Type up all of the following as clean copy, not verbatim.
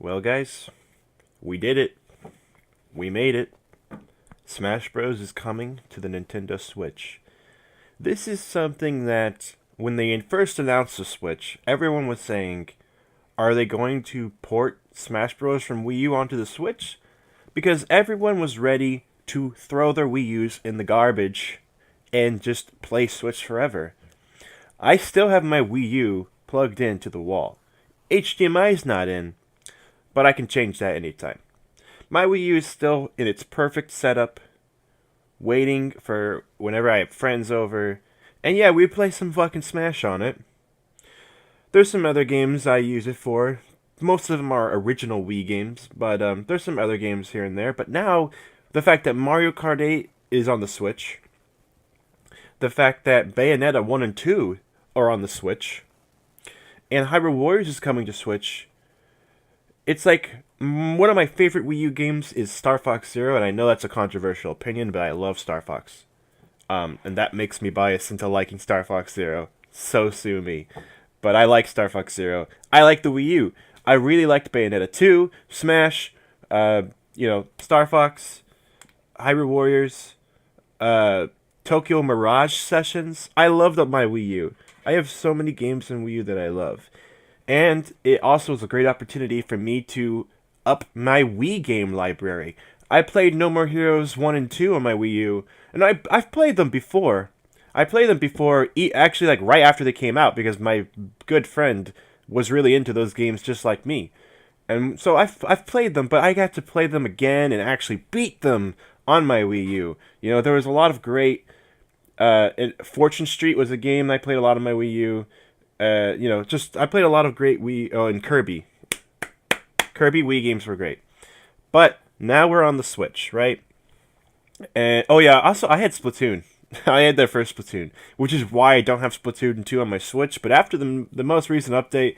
Well, guys, we did it. We made it. Smash Bros. Is coming to the Nintendo Switch. This is something that, when they first announced the Switch, everyone was saying, are they going to port Smash Bros. From Wii U onto the Switch? Because everyone was ready to throw their Wii U's in the garbage and just play Switch forever. I still have my Wii U plugged into the wall. HDMI is not in, but I can change that anytime. My Wii U is still in its perfect setup, waiting for whenever I have friends over. And yeah, we play some fucking Smash on it. There's some other games I use it for. Most of them are original Wii games, but there's some other games here and there. But now, the fact that Mario Kart 8 is on the Switch, the fact that Bayonetta 1 and 2 are on the Switch, and Hyrule Warriors is coming to Switch, it's like one of my favorite Wii U games is Star Fox Zero, and I know that's a controversial opinion, but I love Star Fox. And that makes me biased into liking Star Fox Zero. So sue me. But I like Star Fox Zero. I like the Wii U. I really liked Bayonetta 2, Smash, Star Fox, Hyrule Warriors, Tokyo Mirage Sessions. I loved my Wii U. I have so many games in Wii U that I love. And it also was a great opportunity for me to up my Wii game library. I played No More Heroes 1 and 2 on my Wii U, and I've played them before. I played them before, actually like right after they came out, because my good friend was really into those games just like me. And so I've played them, but I got to play them again and actually beat them on my Wii U. There was a lot of great... Fortune Street was a game I played a lot on my Wii U. I played a lot of great Wii... Oh, and Kirby. Kirby Wii games were great. But now we're on the Switch, right? And oh yeah, also I had Splatoon. I had their first Splatoon, which is why I don't have Splatoon 2 on my Switch. But after the most recent update,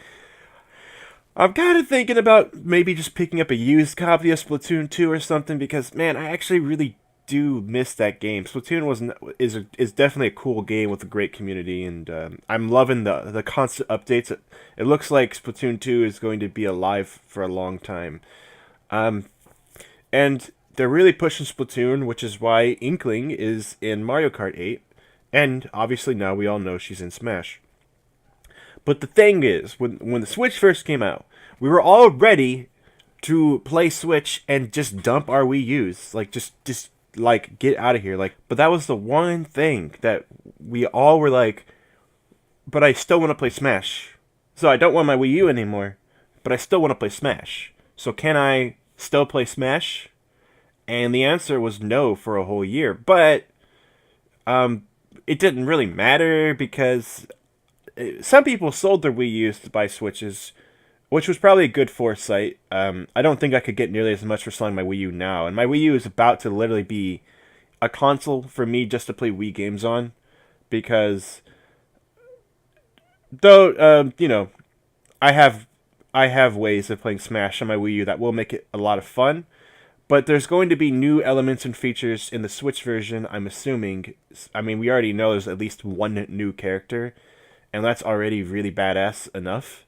I'm kind of thinking about maybe just picking up a used copy of Splatoon 2 or something, because man, I actually really do miss that game. Splatoon is definitely a cool game with a great community, and I'm loving the constant updates. It looks like Splatoon 2 is going to be alive for a long time. And they're really pushing Splatoon, which is why Inkling is in Mario Kart 8, and obviously now we all know she's in Smash. But the thing is, when the Switch first came out, we were all ready to play Switch and just dump our Wii U's, like just like get out of here. But that was the one thing that we all were like, but I still want to play Smash. So I don't want my Wii U anymore, but I still want to play Smash. So can I still play Smash? And the answer was no for a whole year. But it didn't really matter, because some people sold their Wii U's to buy Switches, which was probably a good foresight. I don't think I could get nearly as much for selling my Wii U now. And my Wii U is about to literally be a console for me just to play Wii games on. Because, though, I have ways of playing Smash on my Wii U that will make it a lot of fun. But there's going to be new elements and features in the Switch version, I'm assuming. I mean, we already know there's at least one new character, and that's already really badass enough.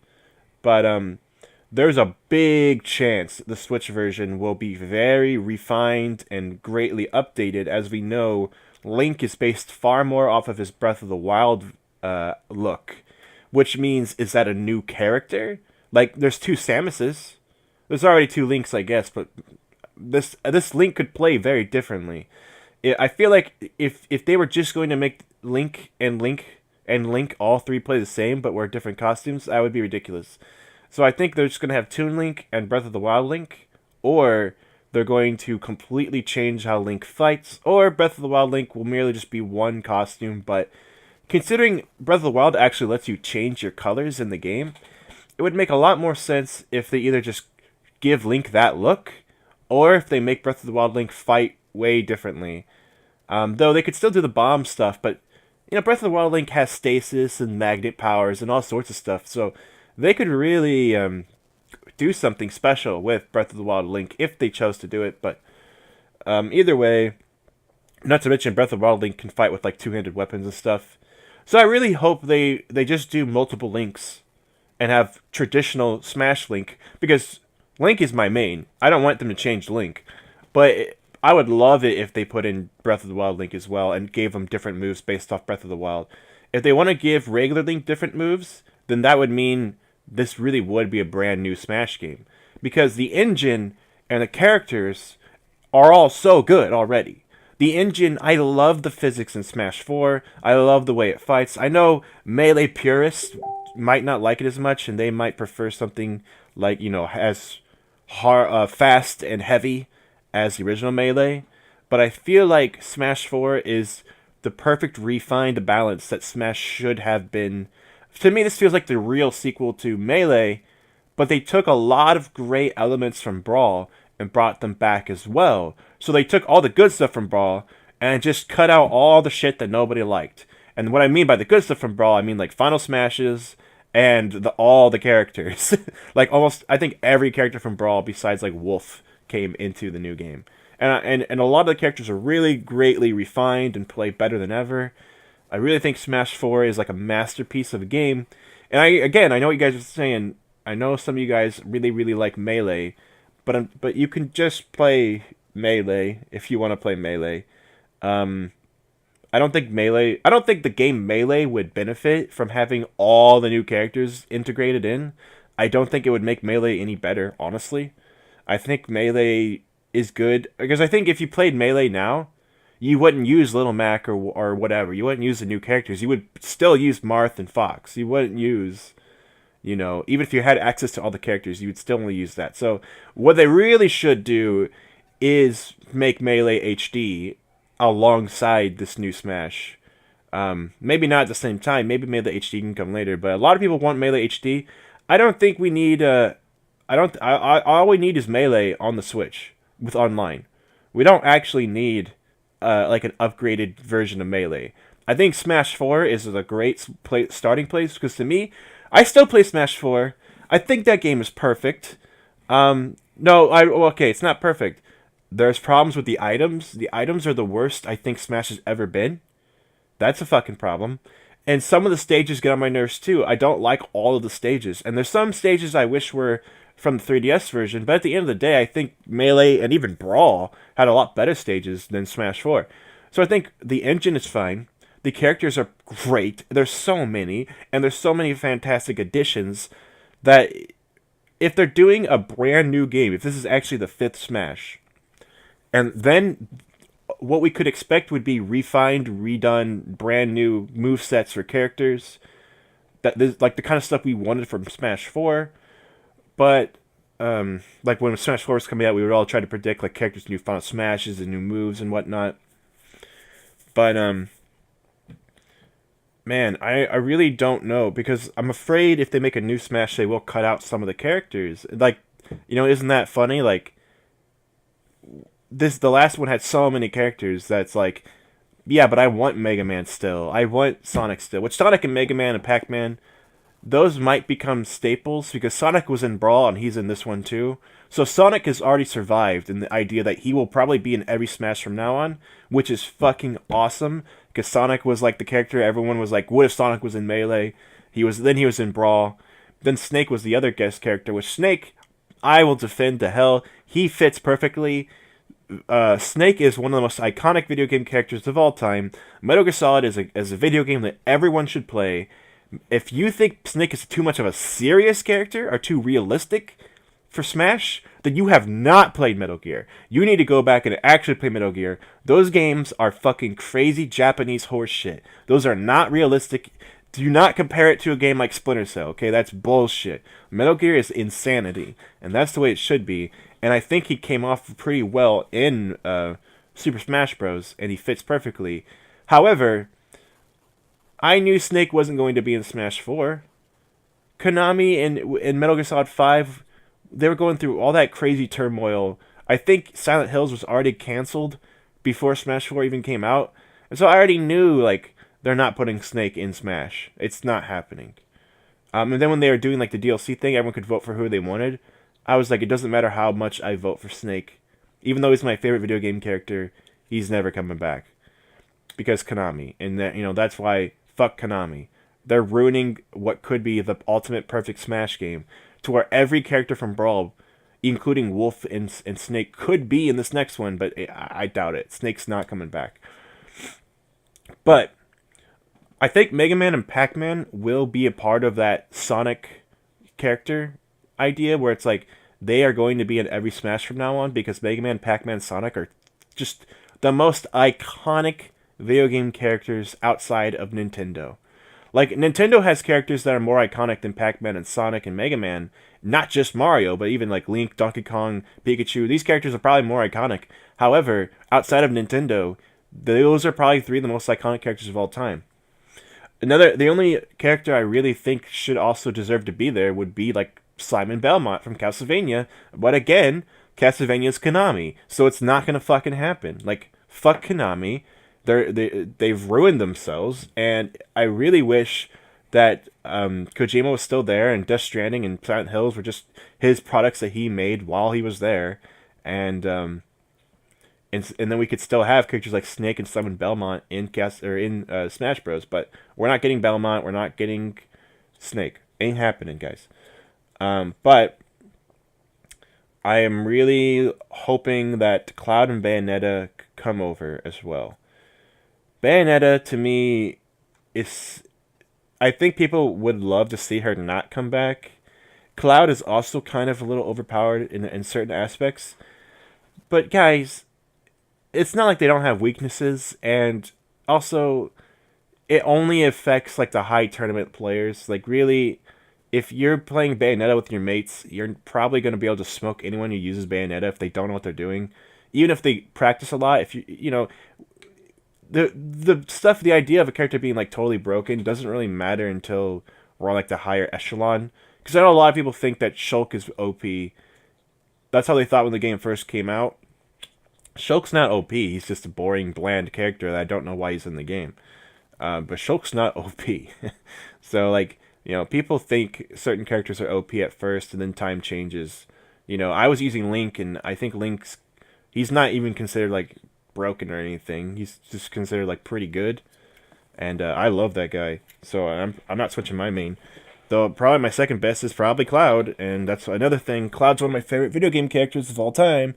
But there's a big chance the Switch version will be very refined and greatly updated. As we know, Link is based far more off of his Breath of the Wild look. Which means, is that a new character? Like, there's two Samuses. There's already two Links, I guess, but this Link could play very differently. I feel like if they were just going to make Link all three play the same but wear different costumes, that would be ridiculous. So I think they're just going to have Toon Link and Breath of the Wild Link, or they're going to completely change how Link fights, or Breath of the Wild Link will merely just be one costume. But considering Breath of the Wild actually lets you change your colors in the game, it would make a lot more sense if they either just give Link that look, or if they make Breath of the Wild Link fight way differently. Though they could still do the bomb stuff, but Breath of the Wild Link has stasis and magnet powers and all sorts of stuff, so they could really do something special with Breath of the Wild Link if they chose to do it. But either way, not to mention Breath of the Wild Link can fight with like two-handed weapons and stuff. So I really hope they just do multiple Links and have traditional Smash Link, because Link is my main. I don't want them to change Link, but I would love it if they put in Breath of the Wild Link as well and gave him different moves based off Breath of the Wild. If they want to give regular Link different moves, then that would mean this really would be a brand new Smash game. Because the engine and the characters are all so good already. The engine, I love the physics in Smash 4. I love the way it fights. I know Melee purists might not like it as much, and they might prefer something like, as fast and heavy as the original Melee. But I feel like Smash 4 is the perfect refined balance that Smash should have been. To me, this feels like the real sequel to Melee, but they took a lot of great elements from Brawl and brought them back as well. So they took all the good stuff from Brawl and just cut out all the shit that nobody liked. And what I mean by the good stuff from Brawl, I mean like Final Smashes and all the characters. Like almost, I think every character from Brawl besides like Wolf came into the new game. And a lot of the characters are really greatly refined and play better than ever. I really think Smash 4 is like a masterpiece of a game. And I know what you guys are saying. I know some of you guys really, really like Melee, but you can just play Melee if you want to play Melee. I don't think the game Melee would benefit from having all the new characters integrated in. I don't think it would make Melee any better, honestly. I think Melee is good because I think if you played Melee now, you wouldn't use Little Mac or whatever. You wouldn't use the new characters. You would still use Marth and Fox. You wouldn't use, even if you had access to all the characters, you would still only use that. So what they really should do is make Melee HD alongside this new Smash. Maybe not at the same time. Maybe Melee HD can come later. But a lot of people want Melee HD. I don't think we need. All we need is Melee on the Switch with online. We don't actually need like an upgraded version of Melee. I think Smash 4 is a great starting place because to me, I still play Smash 4. I think that game is perfect. Okay, it's not perfect. There's problems with the items. The items are the worst I think Smash has ever been. That's a fucking problem. And some of the stages get on my nerves too. I don't like all of the stages. And there's some stages I wish were from the 3DS version, but at the end of the day, I think Melee and even Brawl had a lot better stages than Smash 4. So I think the engine is fine. The characters are great. There's so many, and there's so many fantastic additions that if they're doing a brand new game, if this is actually the 5th Smash, and then what we could expect would be refined, redone, brand new movesets for characters. That is like the kind of stuff we wanted from Smash 4. But like when Smash 4 was coming out, we would all try to predict like characters' new Final Smashes and new moves and whatnot. But man, I really don't know because I'm afraid if they make a new Smash, they will cut out some of the characters. Like, isn't that funny? Like the last one had so many characters that's like, yeah, but I want Mega Man still. I want Sonic still. Which Sonic and Mega Man and Pac-Man, those might become staples because Sonic was in Brawl and he's in this one too. So Sonic has already survived in the idea that he will probably be in every Smash from now on, which is fucking awesome because Sonic was like the character everyone was like, what if Sonic was in Melee? He was in Brawl. Then Snake was the other guest character, which Snake, I will defend to hell. He fits perfectly. Snake is one of the most iconic video game characters of all time. Metal Gear Solid is a video game that everyone should play. If you think Snake is too much of a serious character or too realistic for Smash, then you have not played Metal Gear. You need to go back and actually play Metal Gear. Those games are fucking crazy Japanese horse shit. Those are not realistic. Do not compare it to a game like Splinter Cell, okay? That's bullshit. Metal Gear is insanity, and that's the way it should be. And I think he came off pretty well in Super Smash Bros., and he fits perfectly. However, I knew Snake wasn't going to be in Smash 4. Konami in Metal Gear Solid 5, they were going through all that crazy turmoil. I think Silent Hills was already canceled before Smash 4 even came out. And so I already knew, like, they're not putting Snake in Smash. It's not happening. And then when they were doing, like, the DLC thing, everyone could vote for who they wanted. I was like, it doesn't matter how much I vote for Snake. Even though he's my favorite video game character, he's never coming back. Because Konami. And that's why, fuck Konami. They're ruining what could be the ultimate perfect Smash game. To where every character from Brawl, including Wolf and Snake, could be in this next one, but I doubt it. Snake's not coming back. But I think Mega Man and Pac-Man will be a part of that Sonic character idea, where it's like they are going to be in every Smash from now on, because Mega Man, Pac-Man, Sonic are just the most iconic video game characters outside of Nintendo. Like, Nintendo has characters that are more iconic than Pac-Man and Sonic and Mega Man. Not just Mario, but even like Link, Donkey Kong, Pikachu. These characters are probably more iconic. However, outside of Nintendo, those are probably 3 of the most iconic characters of all time. The only character I really think should also deserve to be there would be like Simon Belmont from Castlevania. But again, Castlevania's Konami, so it's not gonna fucking happen. Like, fuck Konami. They've ruined themselves, and I really wish that Kojima was still there, and Death Stranding and Silent Hills were just his products that he made while he was there, and then we could still have characters like Snake and Simon Belmont in Smash Bros. But we're not getting Belmont, we're not getting Snake. Ain't happening, guys. But I am really hoping that Cloud and Bayonetta come over as well. Bayonetta, to me, is... I think people would love to see her not come back. Cloud is also kind of a little overpowered in certain aspects. But, guys, it's not like they don't have weaknesses. And also, it only affects, like, the high tournament players. Like, really, if you're playing Bayonetta with your mates, you're probably going to be able to smoke anyone who uses Bayonetta if they don't know what they're doing. Even if they practice a lot, if you know... The idea of a character being like totally broken doesn't really matter until we're on like the higher echelon. Because I know a lot of people think that Shulk is OP. That's how they thought when the game first came out. Shulk's not OP. He's just a boring, bland character that I don't know why he's in the game. But Shulk's not OP. So like, people think certain characters are OP at first, and then time changes. I was using Link, and I think he's not even considered like broken or anything. He's just considered like pretty good, and I love that guy. So I'm not switching my main. Though probably my second best is probably Cloud, and that's another thing. Cloud's one of my favorite video game characters of all time.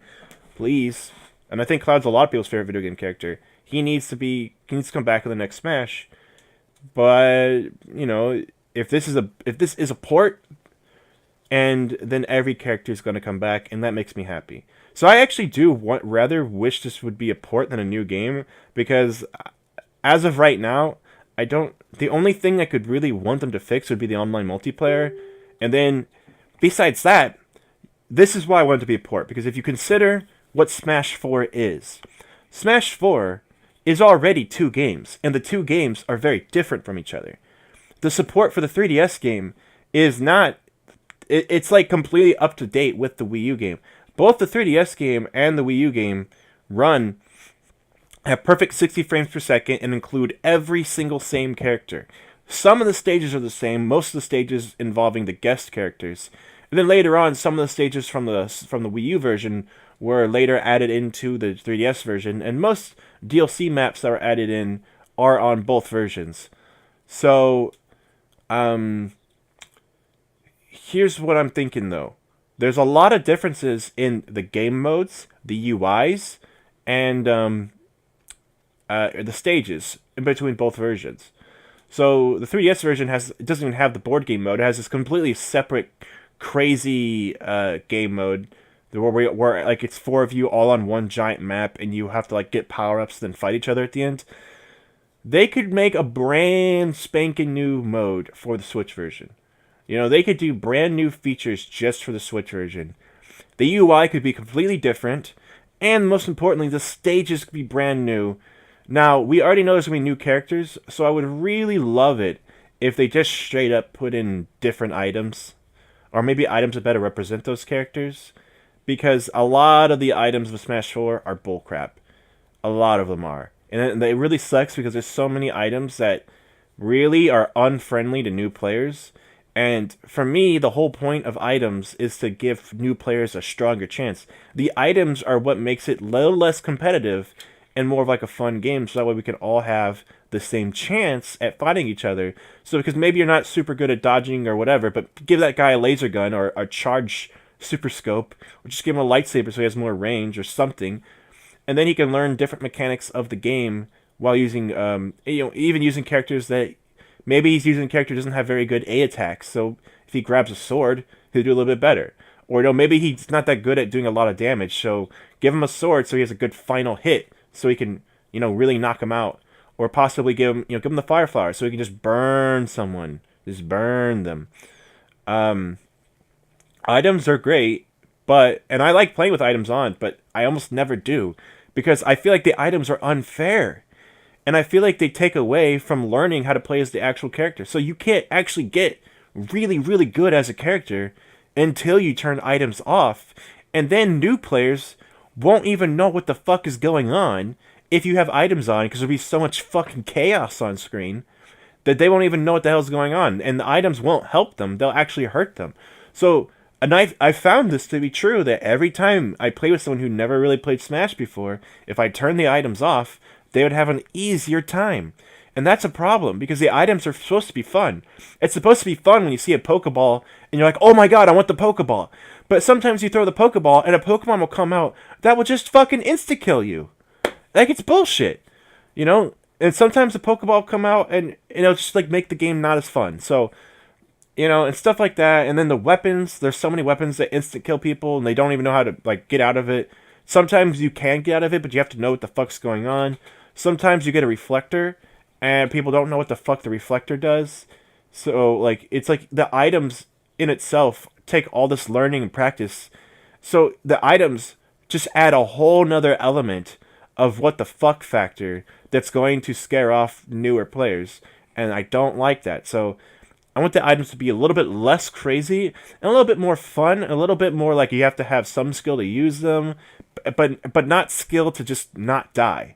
Please, and I think Cloud's a lot of people's favorite video game character. He needs to come back in the next Smash. But if this is a port, and then every character is going to come back, and that makes me happy. So I actually rather wish this would be a port than a new game, because as of right now, the only thing I could really want them to fix would be the online multiplayer. And then, besides that, this is why I want it to be a port, because if you consider what Smash 4 is, Smash 4 is already 2 games, and the 2 games are very different from each other. The support for the 3DS game is not... It's like completely up to date with the Wii U game. Both the 3DS game and the Wii U game have perfect 60 frames per second and include every single same character. Some of the stages are the same, most of the stages involving the guest characters. And then later on, some of the stages from the Wii U version were later added into the 3DS version, and most DLC maps that were added in are on both versions. So, here's what I'm thinking though. There's a lot of differences in the game modes, the UIs, and the stages in between both versions. So the 3DS version doesn't even have the board game mode. It has this completely separate, crazy game mode where like it's 4 of you all on one giant map, and you have to like get power-ups and then fight each other at the end. They could make a brand spanking new mode for the Switch version. They could do brand new features just for the Switch version. The UI could be completely different, and most importantly, the stages could be brand new. Now, we already know there's going to be new characters, so I would really love it if they just straight up put in different items, or maybe items that better represent those characters, because a lot of the items of Smash 4 are bullcrap. A lot of them are. And it really sucks because there's so many items that really are unfriendly to new players. And for me, the whole point of items is to give new players a stronger chance. The items are what makes it a little less competitive and more of like a fun game, so that way we can all have the same chance at fighting each other. So because maybe you're not super good at dodging or whatever, but give that guy a laser gun or a charge super scope, or just give him a lightsaber so he has more range or something, and then he can learn different mechanics of the game while using, even using characters that maybe he's using a character who doesn't have very good A attacks. So if he grabs a sword, he'll do a little bit better. Or maybe he's not that good at doing a lot of damage. So give him a sword so he has a good final hit, so he can really knock him out. Or possibly give him the fire flower so he can just burn someone, just burn them. Items are great, and I like playing with items on, but I almost never do because I feel like the items are unfair. And I feel like they take away from learning how to play as the actual character. So you can't actually get really, really good as a character until you turn items off. And then new players won't even know what the fuck is going on if you have items on, because there'll be so much fucking chaos on screen that they won't even know what the hell's going on. And the items won't help them. They'll actually hurt them. So, and I found this to be true, that every time I play with someone who never really played Smash before, if I turn the items off, they would have an easier time. And that's a problem, because the items are supposed to be fun. It's supposed to be fun when you see a Pokeball, and you're like, oh my god, I want the Pokeball. But sometimes you throw the Pokeball, and a Pokemon will come out that will just fucking insta-kill you. Like, it's bullshit. And sometimes the Pokeball will come out, and it'll just, make the game not as fun. So, and stuff like that. And then the weapons, there's so many weapons that insta-kill people, and they don't even know how to, get out of it. Sometimes you can get out of it, but you have to know what the fuck's going on. Sometimes you get a reflector, and people don't know what the fuck the reflector does. So, it's like the items in itself take all this learning and practice. So the items just add a whole nother element of what the fuck factor that's going to scare off newer players. And I don't like that. So I want the items to be a little bit less crazy and a little bit more fun, a little bit more like you have to have some skill to use them, but not skill to just not die.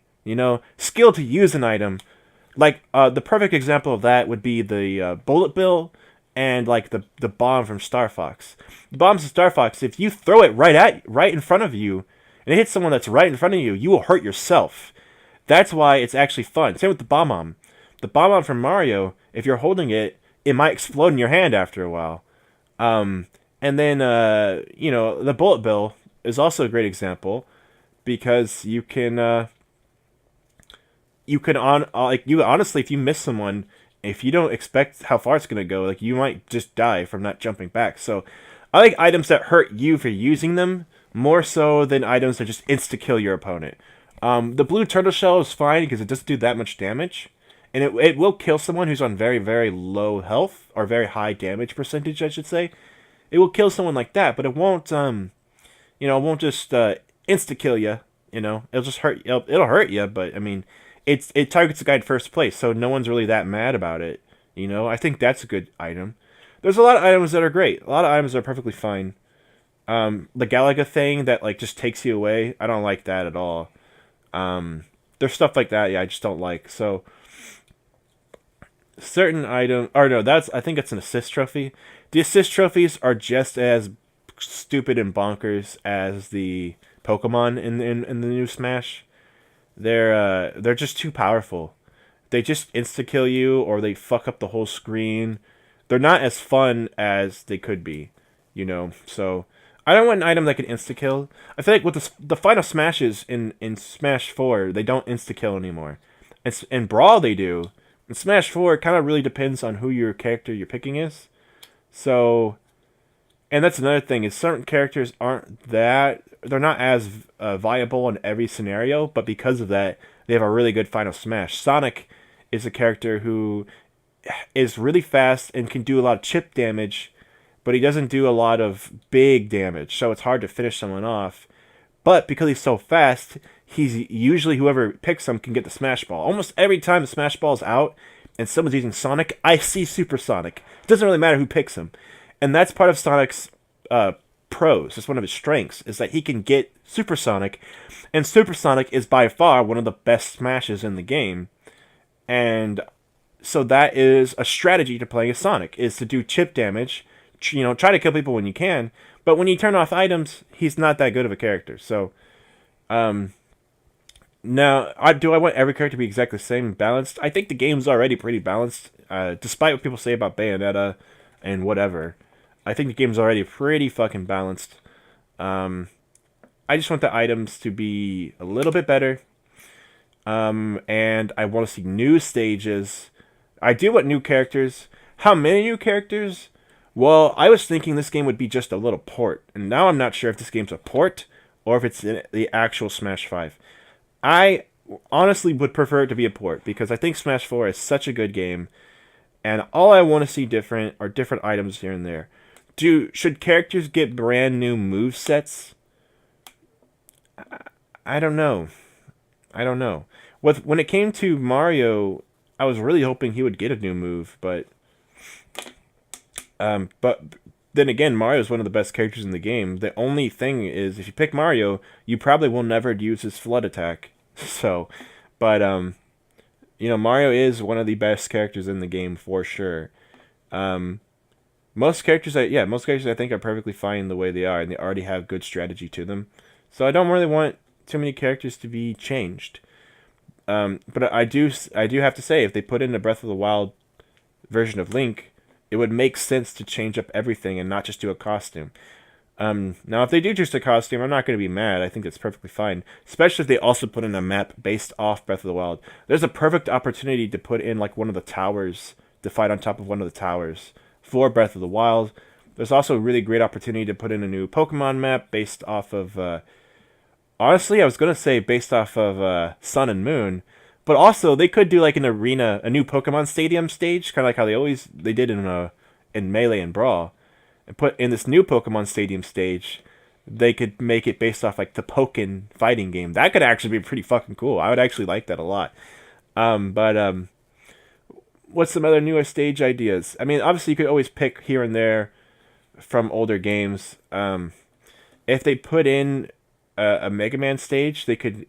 Skill to use an item. The perfect example of that would be the bullet bill and the bomb from Star Fox. The bombs in Star Fox, if you throw it right in front of you and it hits someone that's right in front of you, you will hurt yourself. That's why it's actually fun. Same with the bomb. The bomb from Mario, if you're holding it, it might explode in your hand after a while. And then the bullet bill is also a great example because you can honestly, if you miss someone, if you don't expect how far it's gonna go, you might just die from not jumping back. So I like items that hurt you for using them more so than items that just insta kill your opponent. The blue turtle shell is fine because it doesn't do that much damage, and it will kill someone who's on very, very low health or very high damage percentage, I should say. It will kill someone like that, but it won't it won't just insta kill you. It'll just hurt. It'll hurt you, but I mean, it targets the guy in first place, so no one's really that mad about it. I think that's a good item. There's a lot of items that are great. A lot of items are perfectly fine. The Galaga thing that just takes you away, I don't like that at all. There's stuff like that, yeah, I just don't like. So certain item, or no, I think it's an assist trophy. The assist trophies are just as stupid and bonkers as the Pokemon in the new Smash. They're just too powerful. They just insta kill you, or they fuck up the whole screen. They're not as fun as they could be, So I don't want an item that can insta kill. I feel like with the final smashes in Smash 4, they don't insta kill anymore. In Brawl they do. In Smash 4, it kind of really depends on who your character you're picking is. So, and that's another thing, is certain characters they're not as viable in every scenario, but because of that, they have a really good final smash. Sonic is a character who is really fast and can do a lot of chip damage, but he doesn't do a lot of big damage, so it's hard to finish someone off. But because he's so fast, he's usually whoever picks him can get the Smash Ball. Almost every time the Smash Ball's out and someone's using Sonic, I see Super Sonic. It doesn't really matter who picks him. And that's part of Sonic's pros. It's one of his strengths, is that he can get Super Sonic. And Super Sonic is by far one of the best smashes in the game. And so that is a strategy to playing as Sonic, is to do chip damage. Try to kill people when you can. But when you turn off items, he's not that good of a character. So, now, do I want every character to be exactly the same and balanced? I think the game's already pretty balanced, despite what people say about Bayonetta and whatever. I think the game's already pretty fucking balanced. Um, I just want the items to be a little bit better. And I want to see new stages. I do want new characters. How many new characters? Well, I was thinking this game would be just a little port, and now I'm not sure if this game's a port or if it's in the actual Smash 5. I honestly would prefer it to be a port because I think Smash 4 is such a good game, and all I want to see different are different items here and there. Should characters get brand new move sets? I don't know. I don't know. When it came to Mario, I was really hoping he would get a new move, but then again, Mario is one of the best characters in the game. The only thing is, if you pick Mario, you probably will never use his flood attack. So, but Mario is one of the best characters in the game for sure. Um, most characters I think are perfectly fine the way they are, and they already have good strategy to them. So I don't really want too many characters to be changed. But I do have to say, if they put in a Breath of the Wild version of Link, it would make sense to change up everything and not just do a costume. Now, if they do just a costume, I'm not going to be mad. I think that's perfectly fine. Especially if they also put in a map based off Breath of the Wild. There's a perfect opportunity to put in like one of the towers, to fight on top of one of the towers for Breath of the Wild. There's also a really great opportunity to put in a new Pokemon map based off of... honestly, I was going to say based off of Sun and Moon. But also, they could do like an arena, a new Pokemon Stadium stage, kind of like how they did in Melee and Brawl, and put in this new Pokemon Stadium stage. They could make it based off like the Pokken fighting game. That could actually be pretty fucking cool. I would actually like that a lot. But what's some other newer stage ideas? I mean, obviously you could always pick here and there from older games. If they put in a Mega Man stage, they could,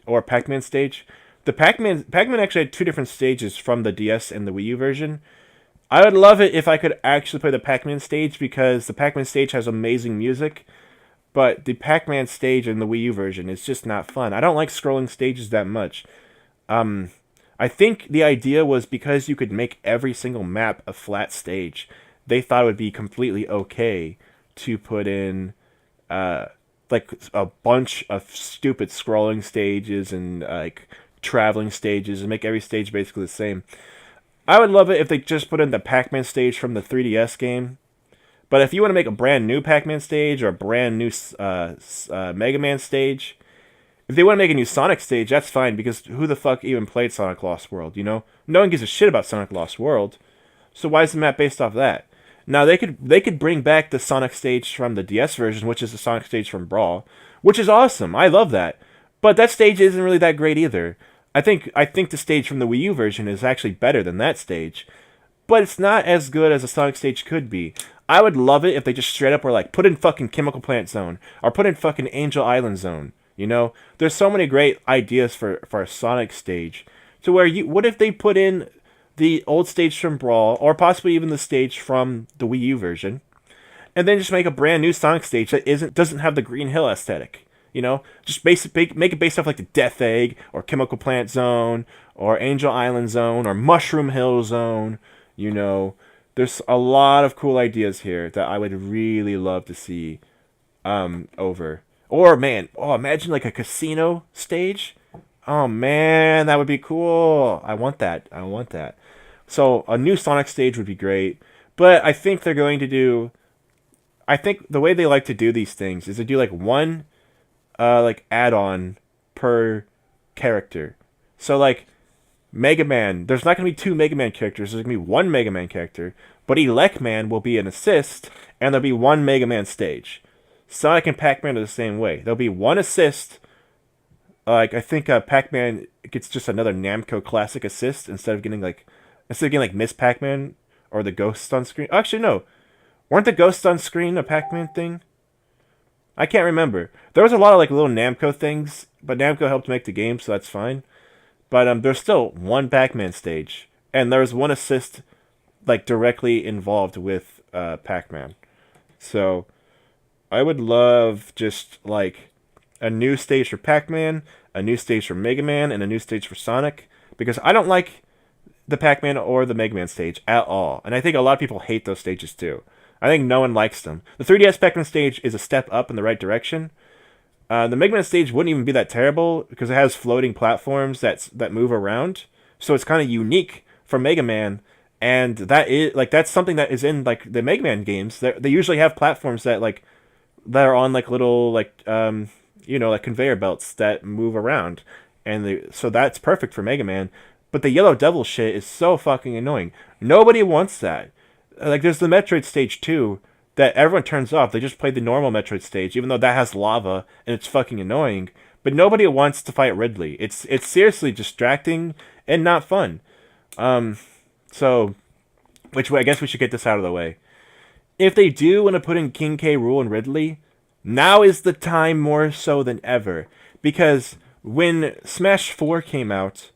or a Pac-Man stage. The Pac-Man actually had two different stages from the DS and the Wii U version. I would love it if I could actually play the Pac-Man stage because the Pac-Man stage has amazing music, but the Pac-Man stage in the Wii U version is just not fun. I don't like scrolling stages that much. I think the idea was because you could make every single map a flat stage, they thought it would be completely okay to put in like a bunch of stupid scrolling stages and like traveling stages and make every stage basically the same. I would love it if they just put in the Pac-Man stage from the 3DS game. But if you want to make a brand new Pac-Man stage or a brand new Mega Man stage, if they want to make a new Sonic stage, that's fine because who the fuck even played Sonic Lost World, you know? No one gives a shit about Sonic Lost World. So why is the map based off that? Now they could bring back the Sonic stage from the DS version, which is the Sonic stage from Brawl, which is awesome. I love that. But that stage isn't really that great either. I think the stage from the Wii U version is actually better than that stage, but it's not as good as a Sonic stage could be. I would love it if they just straight up were like, put in fucking Chemical Plant Zone, or put in fucking Angel Island Zone, you know? There's so many great ideas for a Sonic stage, to where what if they put in the old stage from Brawl, or possibly even the stage from the Wii U version, and then just make a brand new Sonic stage that doesn't have the Green Hill aesthetic. You know, just make it based off like the Death Egg or Chemical Plant Zone or Angel Island Zone or Mushroom Hill Zone. You know, there's a lot of cool ideas here that I would really love to see over. Or man, imagine like a casino stage. Oh man, that would be cool. I want that. So a new Sonic stage would be great. But I think they're going to do. I think the way they like to do these things is to do like one like add-on per character. So like Mega Man, there's not going to be two Mega Man characters. There's going to be one Mega Man character, but Elect Man will be an assist, and there'll be one Mega Man stage. Sonic and Pac-Man are the same way. There'll be one assist. Like I think Pac-Man gets just another Namco Classic assist instead of getting like Miss Pac-Man or the Ghost on screen. Actually, no, weren't the Ghosts on screen a Pac-Man thing? I can't remember. There was a lot of like little Namco things, but Namco helped make the game, so that's fine. But there's still one Pac-Man stage, and there's one assist like directly involved with Pac-Man. So I would love just like a new stage for Pac-Man, a new stage for Mega Man, and a new stage for Sonic, because I don't like the Pac-Man or the Mega Man stage at all, and I think a lot of people hate those stages too. I think no one likes them. The 3DS Pac-Man stage is a step up in the right direction. The Mega Man stage wouldn't even be that terrible because it has floating platforms that move around, so it's kind of unique for Mega Man, and that's something that is in like the Mega Man games. They usually have platforms that are on like little like conveyor belts that move around, and so that's perfect for Mega Man. But the Yellow Devil shit is so fucking annoying. Nobody wants that. Like there's the Metroid stage too that everyone turns off. They just play the normal Metroid stage, even though that has lava and it's fucking annoying. But nobody wants to fight Ridley. It's seriously distracting and not fun. So, which way I guess we should get this out of the way. If they do want to put in King K. Rool and Ridley, now is the time more so than ever. Because when Smash 4 came out,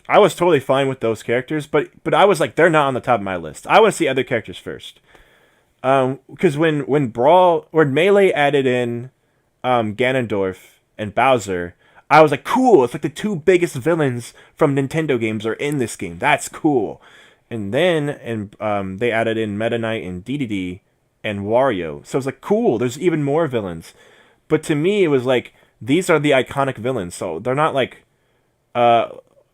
I was totally fine with those characters, but I was like, they're not on the top of my list. I want to see other characters first. Because when Melee added in Ganondorf and Bowser, I was like, cool. It's like the two biggest villains from Nintendo games are in this game. That's cool. And then they added in Meta Knight and DDD and Wario. So I was like, cool. There's even more villains. But to me, it was like these are the iconic villains. So they're not like.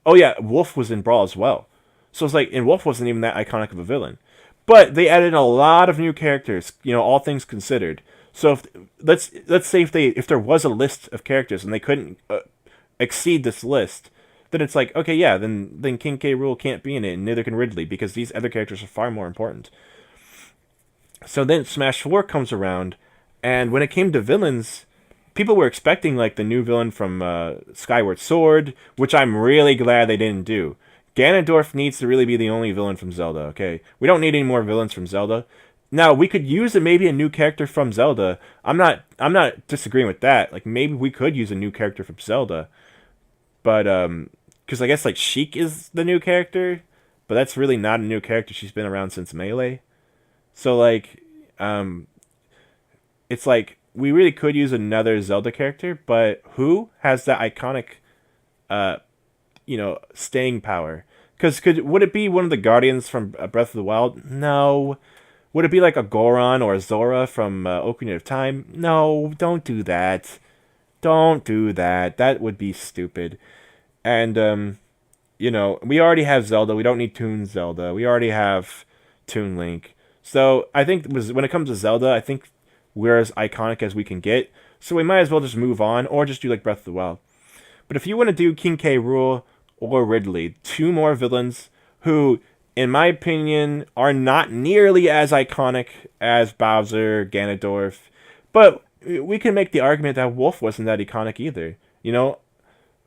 Oh yeah, Wolf was in Brawl as well. So it's like, and Wolf wasn't even that iconic of a villain. But they added a lot of new characters, all things considered. So let's say if there was a list of characters and they couldn't exceed this list, then it's like, okay, yeah, then King K. Rool can't be in it, and neither can Ridley, because these other characters are far more important. So then Smash 4 comes around, and when it came to villains, people were expecting like the new villain from Skyward Sword, which I'm really glad they didn't do. Ganondorf needs to really be the only villain from Zelda, okay? We don't need any more villains from Zelda. Now, we could use maybe a new character from Zelda. I'm not disagreeing with that. Like, maybe we could use a new character from Zelda. But, because I guess, like, Sheik is the new character, but that's really not a new character. She's been around since Melee. So, like, it's like, we really could use another Zelda character, but who has that iconic, staying power? Because would it be one of the Guardians from Breath of the Wild? No. Would it be like a Goron or a Zora from Ocarina of Time? No, don't do that. Don't do that. That would be stupid. And, we already have Zelda. We don't need Toon Zelda. We already have Toon Link. So I think when it comes to Zelda, I think we're as iconic as we can get. So we might as well just move on or just do like Breath of the Wild. But if you want to do King K. Rool or Ridley, two more villains who, in my opinion, are not nearly as iconic as Bowser, Ganondorf, but we can make the argument that Wolf wasn't that iconic either.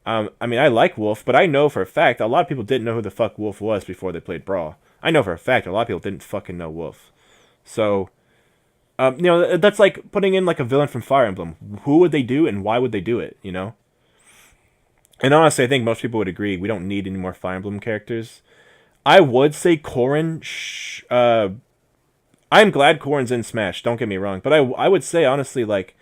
I like Wolf, but I know for a fact a lot of people didn't know who the fuck Wolf was before they played Brawl. I know for a fact a lot of people didn't fucking know Wolf. So, that's like putting in like a villain from Fire Emblem. Who would they do and why would they do it, And honestly, I think most people would agree we don't need any more Fire Emblem characters. I would say Corrin. I'm glad Corrin's in Smash. Don't get me wrong, but I would say honestly, like,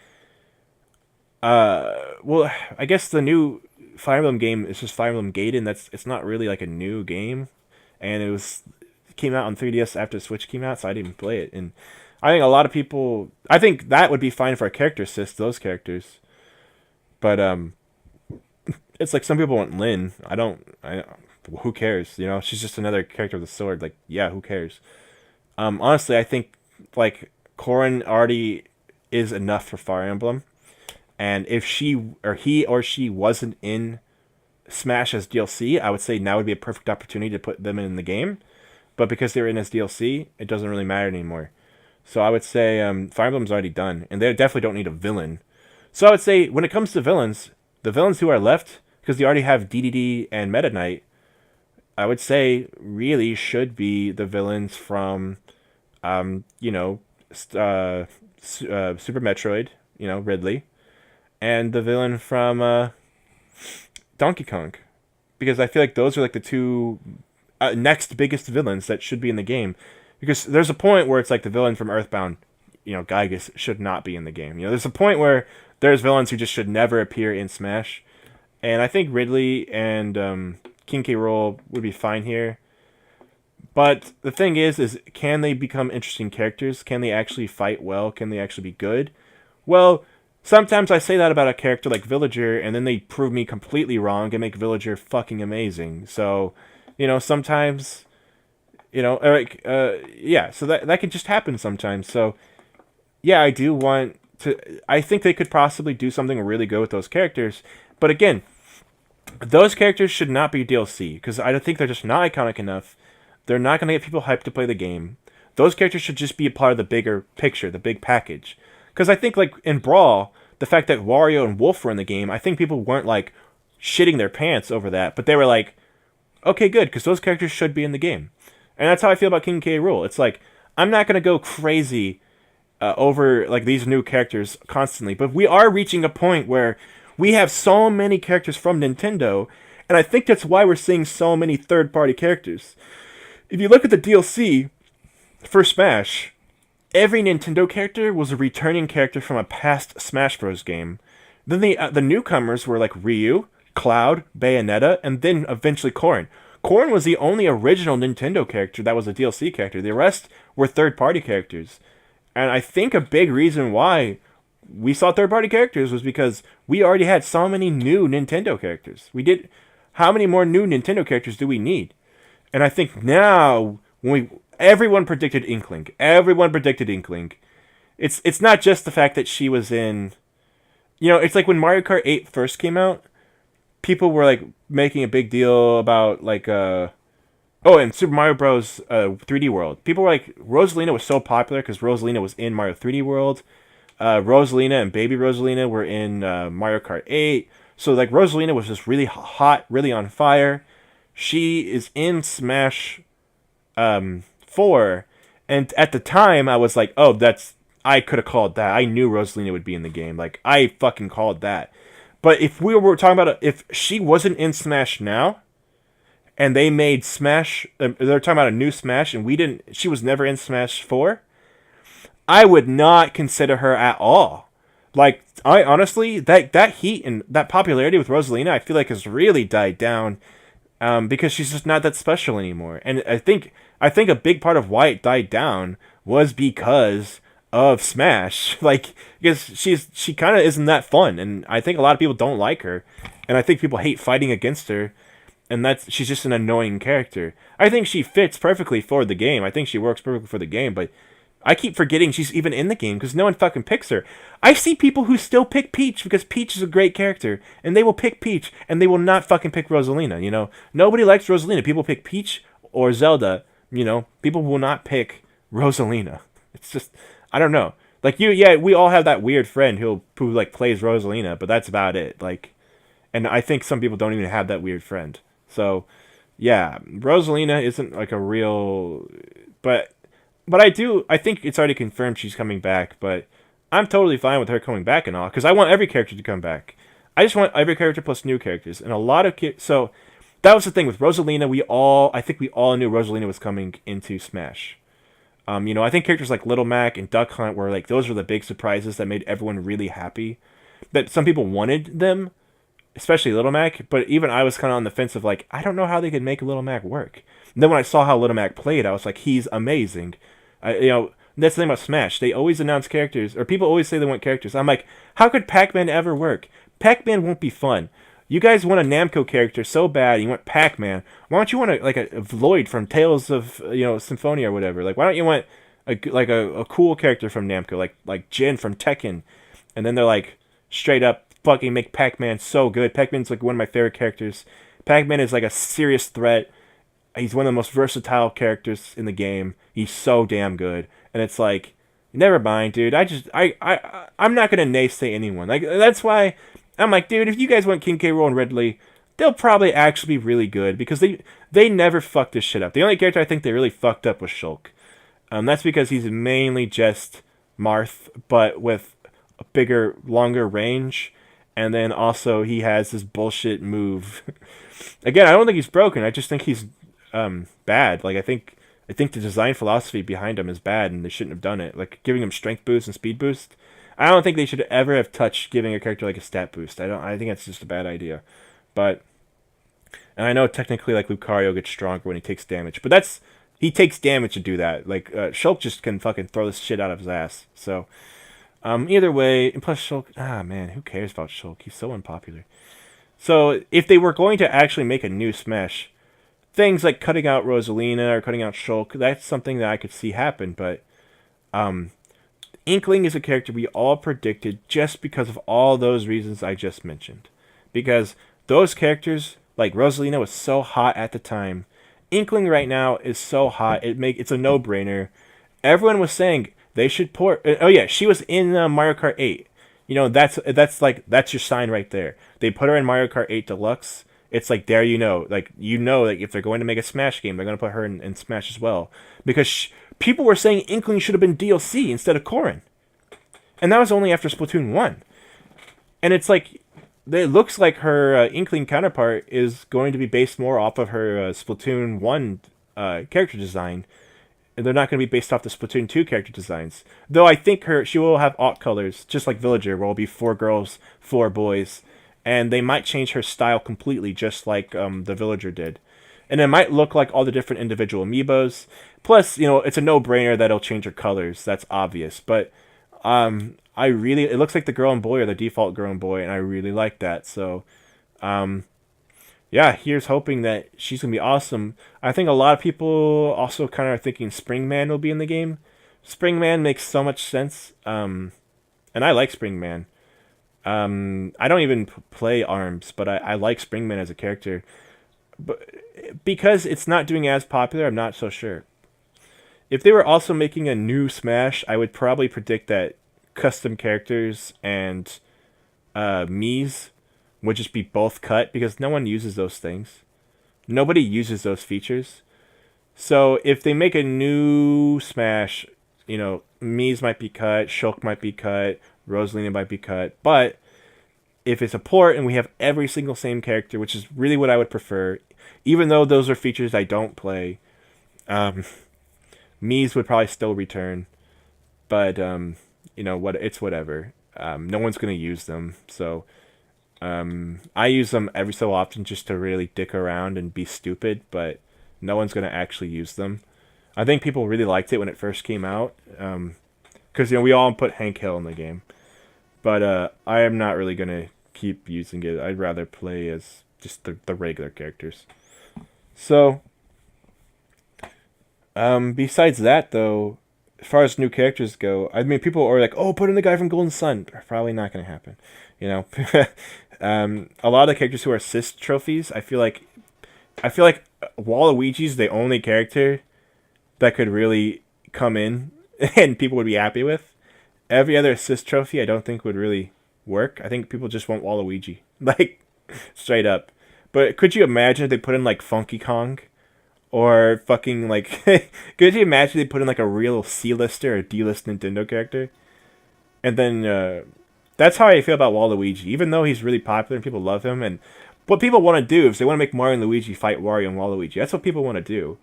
I guess the new Fire Emblem game is just Fire Emblem Gaiden. It's not really like a new game, and it came out on 3DS after Switch came out, so I didn't even play it. And I think a lot of people, I think that would be fine for a character assist, those characters, but it's like some people want Lyn. Who cares? She's just another character with a sword. Like, yeah, who cares? Honestly, I think like Corrin already is enough for Fire Emblem, and if he or she wasn't in Smash as DLC, I would say now would be a perfect opportunity to put them in the game. But because they're in as DLC, it doesn't really matter anymore. So I would say Fire Emblem's already done, and they definitely don't need a villain. So I would say when it comes to villains, the villains who are left, because they already have DDD and Meta Knight, I would say really should be the villains from, Super Metroid, Ridley, and the villain from Donkey Kong, because I feel like those are like the two next biggest villains that should be in the game. Because there's a point where it's like the villain from Earthbound, Gygas should not be in the game. There's a point where there's villains who just should never appear in Smash, and I think Ridley and King K. Rool would be fine here. But the thing is can they become interesting characters? Can they actually fight well? Can they actually be good? Well, sometimes I say that about a character like Villager, and then they prove me completely wrong and make Villager fucking amazing. So, sometimes, yeah, so that can just happen sometimes. So, yeah, I do want to. I think they could possibly do something really good with those characters. But again, those characters should not be DLC because I think they're just not iconic enough. They're not going to get people hyped to play the game. Those characters should just be a part of the bigger picture, the big package. Because I think, like, in Brawl, the fact that Wario and Wolf were in the game, I think people weren't, like, shitting their pants over that. But they were like, okay, good, because those characters should be in the game. And that's how I feel about King K. Rool. It's like, I'm not going to go crazy over, like, these new characters constantly. But we are reaching a point where we have so many characters from Nintendo, and I think that's why we're seeing so many third-party characters. If you look at the DLC for Smash, every Nintendo character was a returning character from a past Smash Bros. Game. Then the newcomers were like Ryu, Cloud, Bayonetta, and then eventually Corrin. Corrin was the only original Nintendo character that was a DLC character. The rest were third-party characters. And I think a big reason why we saw third-party characters was because we already had so many new Nintendo characters. How many more new Nintendo characters do we need? And I think now, everyone predicted Inkling. Everyone predicted Inkling. It's not just the fact that she was in, it's like when Mario Kart 8 first came out, people were like making a big deal about like and Super Mario Bros. 3D World. People were like, Rosalina was so popular because Rosalina was in Mario 3D World. Rosalina and Baby Rosalina were in Mario Kart 8. So like Rosalina was just really hot, really on fire. She is in Smash 4, and at the time I was like, oh, I could have called that. I knew Rosalina would be in the game. Like, I fucking called that. But if we were talking about if she wasn't in Smash now, and they made Smash, they're talking about a new Smash, and she was never in Smash 4, I would not consider her at all. Like, I honestly, that heat and that popularity with Rosalina, I feel like has really died down. Because she's just not that special anymore. And I think a big part of why it died down was because of Smash. Like, because she kind of isn't that fun, and I think a lot of people don't like her, and I think people hate fighting against her, and she's just an annoying character. I think she fits perfectly for the game. I think she works perfectly for the game, but I keep forgetting she's even in the game because no one fucking picks her. I see people who still pick Peach because Peach is a great character, and they will pick Peach, and they will not fucking pick Rosalina, Nobody likes Rosalina. People pick Peach or Zelda, People will not pick Rosalina. It's just, I don't know. Like, we all have that weird friend who like, plays Rosalina, but that's about it. Like, and I think some people don't even have that weird friend. So, yeah, Rosalina isn't, like, a real... But I think it's already confirmed she's coming back, but I'm totally fine with her coming back and all, because I want every character to come back. I just want every character plus new characters, and a lot of so that was the thing with Rosalina. I think we all knew Rosalina was coming into Smash. I think characters like Little Mac and Duck Hunt were like, those were the big surprises that made everyone really happy. That some people wanted them, especially Little Mac, but even I was kind of on the fence of like, I don't know how they could make Little Mac work. And then when I saw how Little Mac played, I was like, he's amazing. That's the thing about Smash. They always announce characters, or people always say they want characters. I'm like, how could Pac-Man ever work? Pac-Man won't be fun. You guys want a Namco character so bad, you want Pac-Man. Why don't you want a Lloyd from Tales of Symphonia or whatever? Like, why don't you want a cool character from Namco, like Jin from Tekken? And then they're like, straight up fucking make Pac-Man so good. Pac-Man's like one of my favorite characters. Pac-Man is like a serious threat. He's one of the most versatile characters in the game. He's so damn good. And it's like, never mind, dude. I'm not gonna naysay anyone. Like, that's why I'm like, dude, if you guys want King K. Rool and Ridley, they'll probably actually be really good because they never fucked this shit up. The only character I think they really fucked up was Shulk. That's because he's mainly just Marth, but with a bigger, longer range. And then also he has this bullshit move. Again, I don't think he's broken. I just think he's bad. Like, I think the design philosophy behind him is bad, and they shouldn't have done it. Like, giving him strength boost and speed boost. I don't think they should ever have touched giving a character like a stat boost. I think that's just a bad idea. But, and I know technically like Lucario gets stronger when he takes damage, but that's he takes damage to do that. Like Shulk just can fucking throw this shit out of his ass. So either way, and plus Shulk, man, who cares about Shulk? He's so unpopular. So if they were going to actually make a new Smash, things like cutting out Rosalina or cutting out Shulk, that's something that I could see happen. But Inkling is a character we all predicted just because of all those reasons I just mentioned. Because those characters, like Rosalina, was so hot at the time. Inkling right now is so hot. It's a no-brainer. Everyone was saying they should port. Oh yeah, she was in Mario Kart 8. You know, that's your sign right there. They put her in Mario Kart 8 Deluxe. It's like there, like if they're going to make a Smash game, they're going to put her in Smash as well, because people were saying Inkling should have been DLC instead of Corrin, and that was only after Splatoon 1. And it's like it looks like her Inkling counterpart is going to be based more off of her Splatoon 1 character design. And they're not going to be based off the Splatoon 2 character designs. Though I think she will have alt colors, just like Villager, where it'll be 4 girls, 4 boys. And they might change her style completely, just like the Villager did. And it might look like all the different individual amiibos. Plus, it's a no-brainer that it'll change her colors. That's obvious. But it looks like the girl and boy are the default girl and boy, and I really like that. So, yeah, here's hoping that she's going to be awesome. I think a lot of people also kind of are thinking Springman will be in the game. Springman makes so much sense. And I like Springman. I don't even play ARMS, but I like Springman as a character. But because it's not doing as popular, I'm not so sure. If they were also making a new Smash, I would probably predict that custom characters and Mii's would just be both cut, because no one uses those things. Nobody uses those features. So if they make a new Smash, Mii's might be cut, Shulk might be cut, Rosalina might be cut. But if it's a port and we have every single same character, which is really what I would prefer, even though those are features I don't play, Mii's would probably still return. But, it's whatever. No one's going to use them, so I use them every so often just to really dick around and be stupid, but no one's going to actually use them. I think people really liked it when it first came out, because we all put Hank Hill in the game. But I am not really going to keep using it. I'd rather play as just the regular characters. So, besides that, though, as far as new characters go, I mean, people are like, oh, put in the guy from Golden Sun. Probably not going to happen. A lot of the characters who are assist trophies, I feel like Waluigi's the only character that could really come in and people would be happy with. Every other assist trophy I don't think would really work. I think people just want Waluigi. Like, straight up. But could you imagine if they put in, like, Funky Kong? Or fucking, like... could you imagine they put in, like, a real C-lister or D-list Nintendo character? And then, that's how I feel about Waluigi. Even though he's really popular and people love him, and what people want to do is they want to make Mario and Luigi fight Wario and Waluigi. That's what people want to do.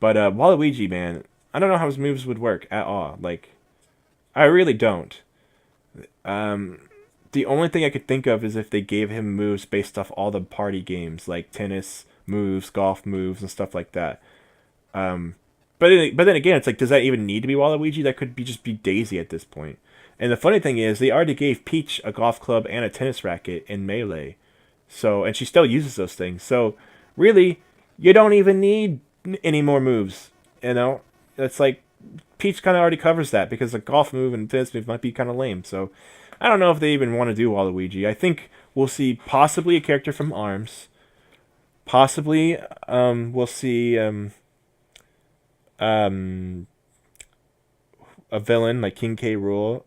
But Waluigi, man, I don't know how his moves would work at all. Like, I really don't. The only thing I could think of is if they gave him moves based off all the party games, like tennis moves, golf moves, and stuff like that. But then again, it's like, does that even need to be Waluigi? That could just be Daisy at this point. And the funny thing is, they already gave Peach a golf club and a tennis racket in Melee. So, and she still uses those things. So, really, you don't even need any more moves. It's like, Peach kind of already covers that, because a golf move and tennis move might be kind of lame. So, I don't know if they even want to do Waluigi. I think we'll see possibly a character from ARMS. Possibly, we'll see a villain like King K. Rool.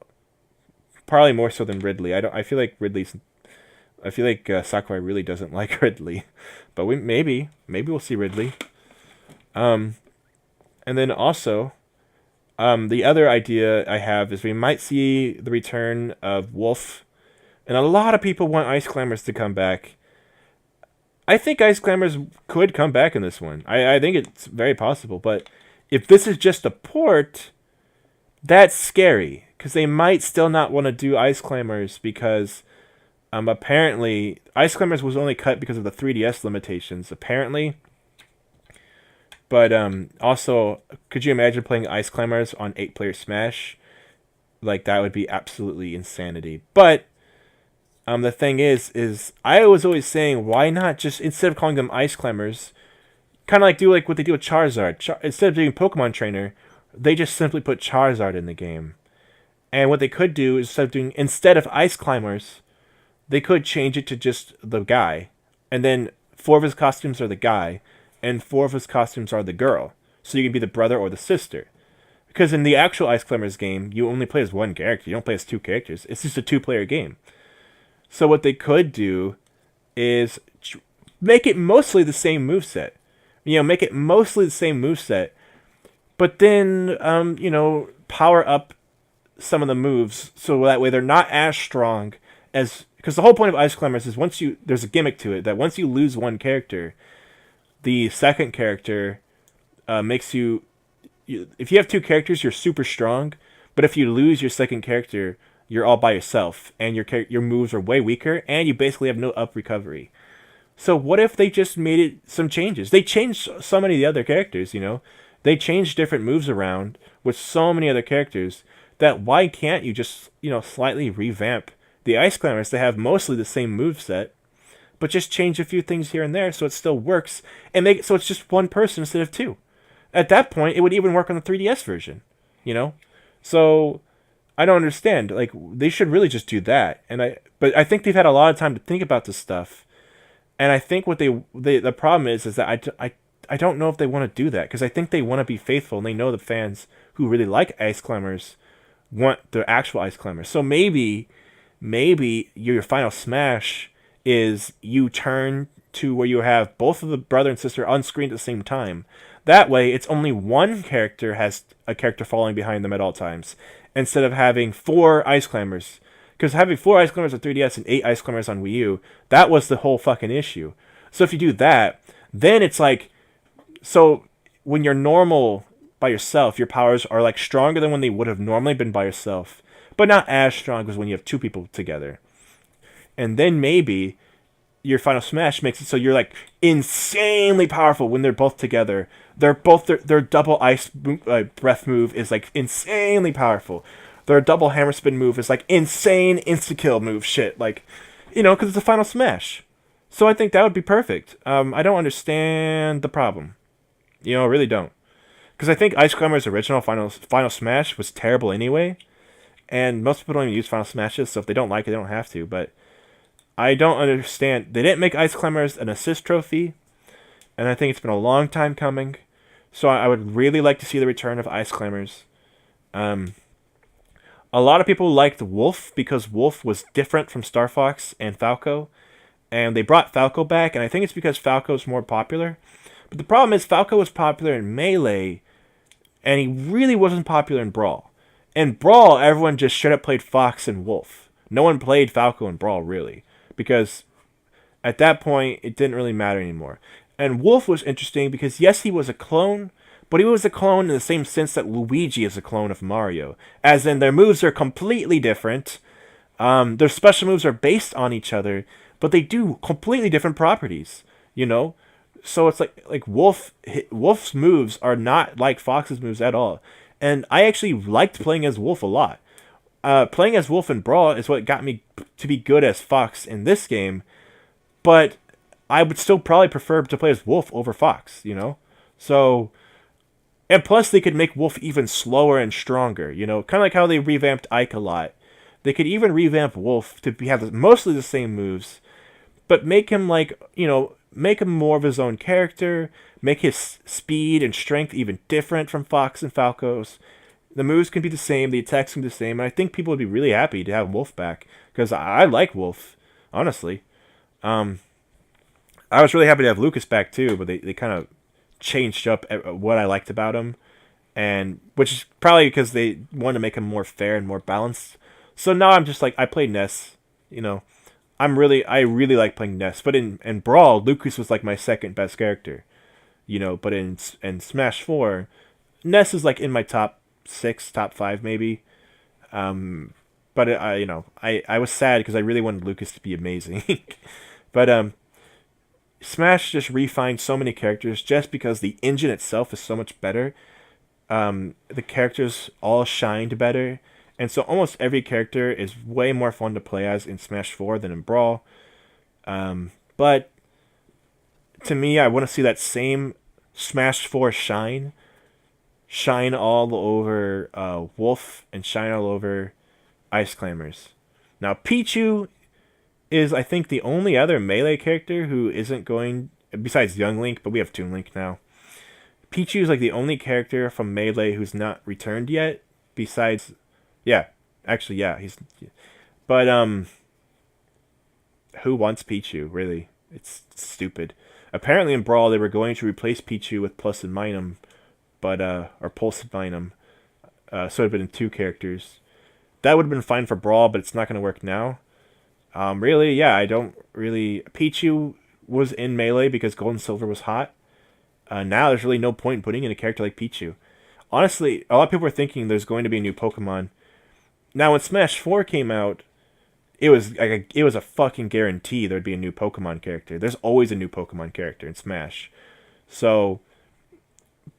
Probably more so than Ridley. I feel like Sakurai really doesn't like Ridley, but maybe we'll see Ridley. And then also, the other idea I have is we might see the return of Wolf, and a lot of people want Ice Climbers to come back. I think Ice Climbers could come back in this one. I think it's very possible, but if this is just a port, that's scary, because they might still not want to do Ice Climbers, because apparently Ice Climbers was only cut because of the 3DS limitations. Apparently, But also, could you imagine playing Ice Climbers on 8-player Smash? Like, that would be absolutely insanity. But the thing is I was always saying, why not just, instead of calling them Ice Climbers, kind of like do like what they do with Charizard. Instead of doing Pokemon Trainer, they just simply put Charizard in the game. And what they could do is, instead of Ice Climbers, they could change it to just the guy, and then 4 of his costumes are the guy, and 4 of his costumes are the girl. So you can be the brother or the sister. Because in the actual Ice Climbers game, you only play as one character. You don't play as 2 characters. It's just a 2-player game. So what they could do is make it mostly the same moveset. Make it mostly the same moveset, but then, power up some of the moves so that way they're not as strong as, because the whole point of Ice Climbers is there's a gimmick to it that once you lose one character, the second character makes you, if you have 2 characters, you're super strong, but if you lose your second character, you're all by yourself, and your moves are way weaker, and you basically have no up recovery. So what if they just made it some changes? They changed so many of the other characters, They changed different moves around with so many other characters that why can't you just, slightly revamp the Ice Climbers to have mostly the same moveset, but just change a few things here and there so it still works, and make it so it's just one person instead of 2. At that point, it would even work on the 3DS version, So I don't understand. Like, they should really just do that. But I think they've had a lot of time to think about this stuff. And I think what the problem is that I don't know if they want to do that, because I think they want to be faithful, and they know the fans who really like Ice Climbers want the actual Ice Climbers. So maybe your final Smash is you turn to where you have both of the brother and sister on screen at the same time. That way, it's only one character has a character falling behind them at all times, instead of having 4 Ice Climbers. Because having 4 Ice Climbers on 3DS and 8 Ice Climbers on Wii U, that was the whole fucking issue. So if you do that, then it's like, so when you're normal by yourself, your powers are like stronger than when they would have normally been by yourself, but not as strong as when you have 2 people together. And then maybe your final Smash makes it so you're like insanely powerful when they're both together. Their double ice breath move is like insanely powerful. Their double hammer spin move is like insane insta-kill move shit. Like, because it's a final Smash. So I think that would be perfect. I don't understand the problem. I really don't. Because I think Ice Climber's original final Smash was terrible anyway. And most people don't even use final Smashes, so if they don't like it, they don't have to. But I don't understand. They didn't make Ice Climbers an assist trophy. And I think it's been a long time coming. So I would really like to see the return of Ice Climbers. A lot of people liked Wolf because Wolf was different from Star Fox and Falco. And they brought Falco back, and I think it's because Falco's more popular. But the problem is Falco was popular in Melee, and he really wasn't popular in Brawl. In Brawl, everyone just straight up played Fox and Wolf. No one played Falco in Brawl, really. Because at that point, it didn't really matter anymore. And Wolf was interesting because, yes, he was a clone, but he was a clone in the same sense that Luigi is a clone of Mario. As in, their moves are completely different. Their special moves are based on each other, but they do completely different properties, So it's like Wolf's moves are not like Fox's moves at all. And I actually liked playing as Wolf a lot. Playing as Wolf in Brawl is what got me to be good as Fox in this game, but I would still probably prefer to play as Wolf over Fox, So, and plus they could make Wolf even slower and stronger, kind of like how they revamped Ike a lot. They could even revamp Wolf to have mostly the same moves, but make him make him more of his own character, make his speed and strength even different from Fox and Falco's. The moves can be the same, the attacks can be the same, and I think people would be really happy to have Wolf back, because I like Wolf, honestly. I was really happy to have Lucas back too, but they kind of changed up what I liked about him, and which is probably because they wanted to make him more fair and more balanced. So now I'm just like, I play Ness, I really like playing Ness, but in Brawl, Lucas was like my second best character, but in Smash 4, Ness is like in my top 6, top 5 maybe. But I was sad because I really wanted Lucas to be amazing. But Smash just refined so many characters just because the engine itself is so much better. The characters all shined better, and so almost every character is way more fun to play as in Smash 4 than in Brawl. But to me, I want to see that same Smash 4 shine all over Wolf and shine all over Ice Climbers. Now, Pichu is, I think, the only other Melee character who isn't going, besides Young Link, but we have Toon Link now. Pichu is like the only character from Melee who's not returned yet, besides, yeah, actually, yeah, he's, but, who wants Pichu, really? It's stupid. Apparently in Brawl, they were going to replace Pichu with Plus and Minum, but, or Pulse and Minum, so it would have been 2 characters. That would have been fine for Brawl, but it's not going to work now. Really, yeah, I don't really... Pichu was in Melee because Gold and Silver was hot. Now there's really no point in putting in a character like Pichu. Honestly, a lot of people were thinking there's going to be a new Pokemon. Now, when Smash 4 came out, it was a fucking guarantee there'd be a new Pokemon character. There's always a new Pokemon character in Smash. So,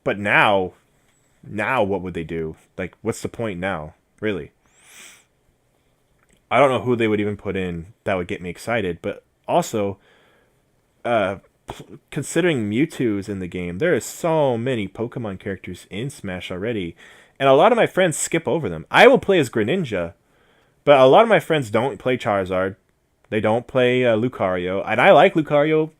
but now what would they do? Like, what's the point now? Really? I don't know who they would even put in that would get me excited, but also, considering Mewtwo's in the game, there are so many Pokemon characters in Smash already, and a lot of my friends skip over them. I will play as Greninja, but a lot of my friends don't play Charizard. They don't play Lucario, and I like Lucario.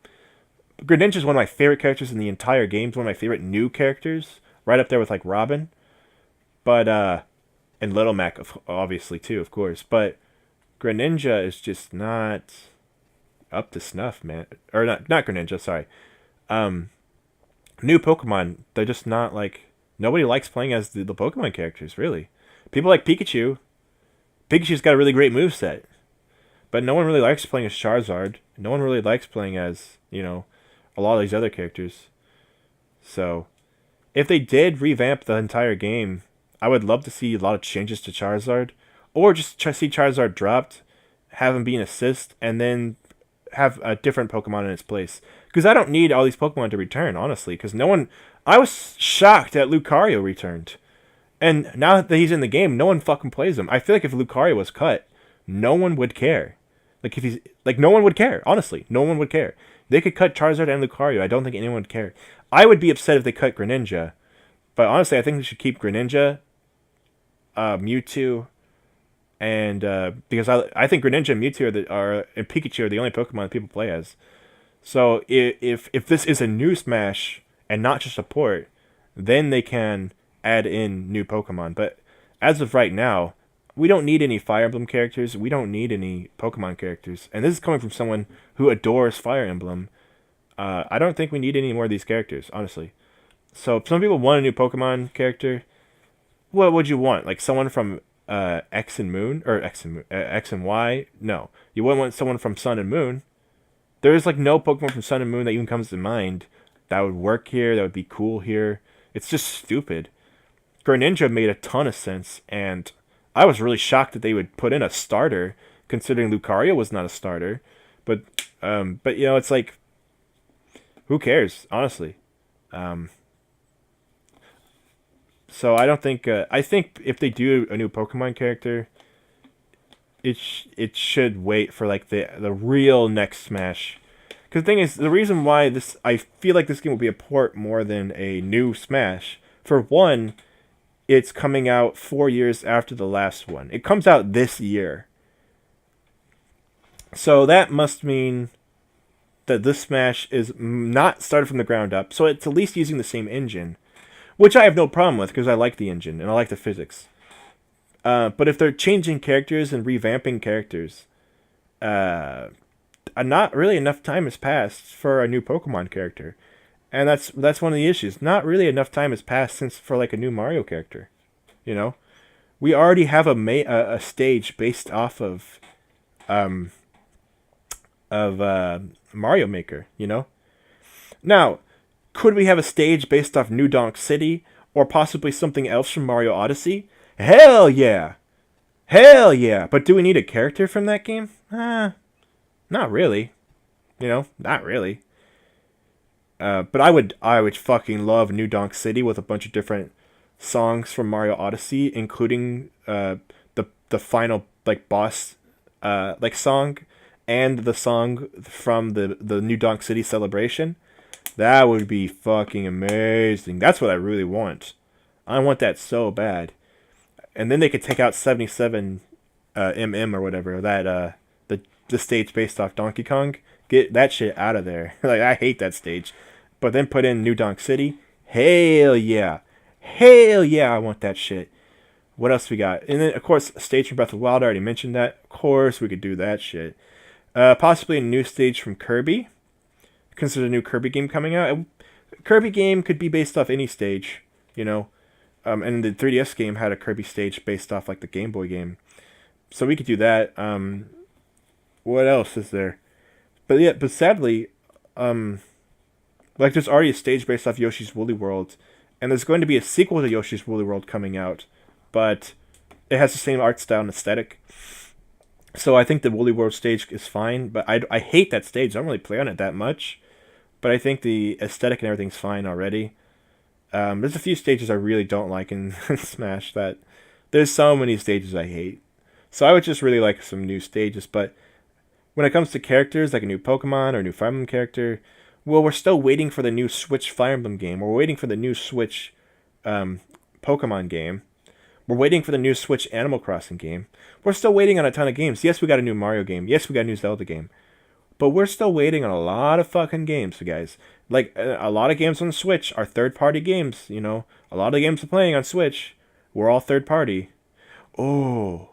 Greninja is one of my favorite characters in the entire game. It's one of my favorite new characters, right up there with like Robin, but and Little Mac obviously too, of course, but Greninja is just not up to snuff, man. Or not Greninja, sorry. New Pokemon, they're just not like... Nobody likes playing as the Pokemon characters, really. People like Pikachu. Pikachu's got a really great moveset. But no one really likes playing as Charizard. No one really likes playing as, a lot of these other characters. So, if they did revamp the entire game, I would love to see a lot of changes to Charizard. Or just see Charizard dropped, have him be an assist, and then have a different Pokemon in its place. Because I don't need all these Pokemon to return, honestly. Because no one... I was shocked that Lucario returned. And now that he's in the game, no one fucking plays him. I feel like if Lucario was cut, no one would care. Like, if he's... Like, no one would care, honestly. No one would care. They could cut Charizard and Lucario. I don't think anyone would care. I would be upset if they cut Greninja. But honestly, I think they should keep Greninja, Mewtwo... And because I think Greninja and Mewtwo and Pikachu are the only Pokemon that people play as. So if this is a new Smash and not just a port, then they can add in new Pokemon. But as of right now, we don't need any Fire Emblem characters. We don't need any Pokemon characters. And this is coming from someone who adores Fire Emblem. I don't think we need any more of these characters, honestly. So if some people want a new Pokemon character, what would you want? Like someone from... X and Moon or X and Y. No, you wouldn't want someone from Sun and Moon. There's like no Pokemon from Sun and Moon that even comes to mind that would work here. That would be cool here. It's just stupid. Greninja made a ton of sense, and I was really shocked that they would put in a starter, considering Lucario was not a starter. But it's like, who cares, honestly. So I don't think... I think if they do a new Pokemon character, it should wait for like the real next Smash. Because the thing is, the reason why I feel like this game will be a port more than a new Smash. For one, it's coming out 4 years after the last one. It comes out this year. So that must mean that this Smash is not started from the ground up. So it's at least using the same engine. Which I have no problem with, because I like the engine, and I like the physics. But if they're changing characters and revamping characters, not really enough time has passed for a new Pokemon character. And that's one of the issues. Not really enough time has passed for like a new Mario character. We already have a stage based off of Mario Maker, Now... Could we have a stage based off New Donk City, or possibly something else from Mario Odyssey? Hell yeah! Hell yeah! But do we need a character from that game? Not really. Not really. But I would fucking love New Donk City with a bunch of different songs from Mario Odyssey, including the final like boss like song and the song from the New Donk City celebration. That would be fucking amazing. That's what I really want. I want that so bad. And then they could take out 77 MM or whatever, that the stage based off Donkey Kong. Get that shit out of there. Like, I hate that stage. But then put in New Donk City. Hell yeah. Hell yeah, I want that shit. What else we got? And then, of course, stage from Breath of the Wild. I already mentioned that. Of course, we could do that shit. Possibly a new stage from Kirby. Because there's a new Kirby game coming out. Kirby game could be based off any stage, you know. And the 3DS game had a Kirby stage based off like the Game Boy game. So we could do that. What else is there? But sadly, like there's already a stage based off Yoshi's Woolly World, and there's going to be a sequel to Yoshi's Woolly World coming out, but it has the same art style and aesthetic. So I think the Woolly World stage is fine, but I hate that stage. I don't really play on it that much, but I think the aesthetic and everything's fine already. There's a few stages I really don't like in Smash. That there's so many stages I hate. So I would just really like some new stages, but when it comes to characters, like a new Pokemon or a new Fire Emblem character, well, we're still waiting for the new Switch Fire Emblem game. We're waiting for the new Switch Pokemon game. We're waiting for the new Switch Animal Crossing game. We're still waiting on a ton of games. Yes, we got a new Mario game. Yes, we got a new Zelda game. But we're still waiting on a lot of fucking games, guys. Like, a lot of games on the Switch are third-party games, you know. A lot of games we're playing on Switch, we're all third-party. Oh.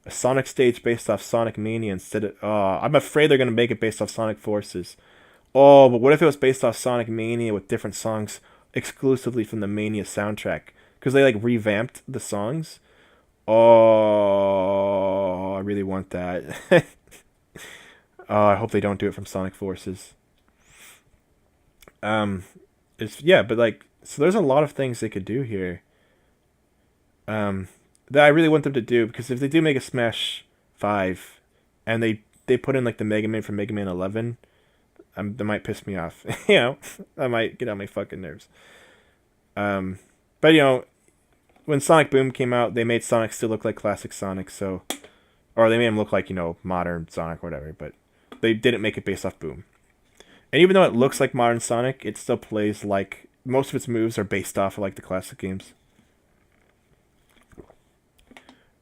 A Sonic stage based off Sonic Mania instead of... I'm afraid they're going to make it based off Sonic Forces. Oh, but what if it was based off Sonic Mania with different songs exclusively from the Mania soundtrack? Because they, like, revamped the songs. Oh, I really want that. I hope they don't do it from Sonic Forces. But like, so there's a lot of things they could do here. That I really want them to do, because if they do make a Smash 5, and they put in like the Mega Man from Mega Man 11, that might piss me off. You know, I might get on my fucking nerves. But you know, when Sonic Boom came out, they made Sonic still look like classic Sonic, so, or they made him look like, you know, modern Sonic or whatever, but they didn't make it based off Boom. And even though it looks like modern Sonic, it still plays like, most of its moves are based off of like the classic games.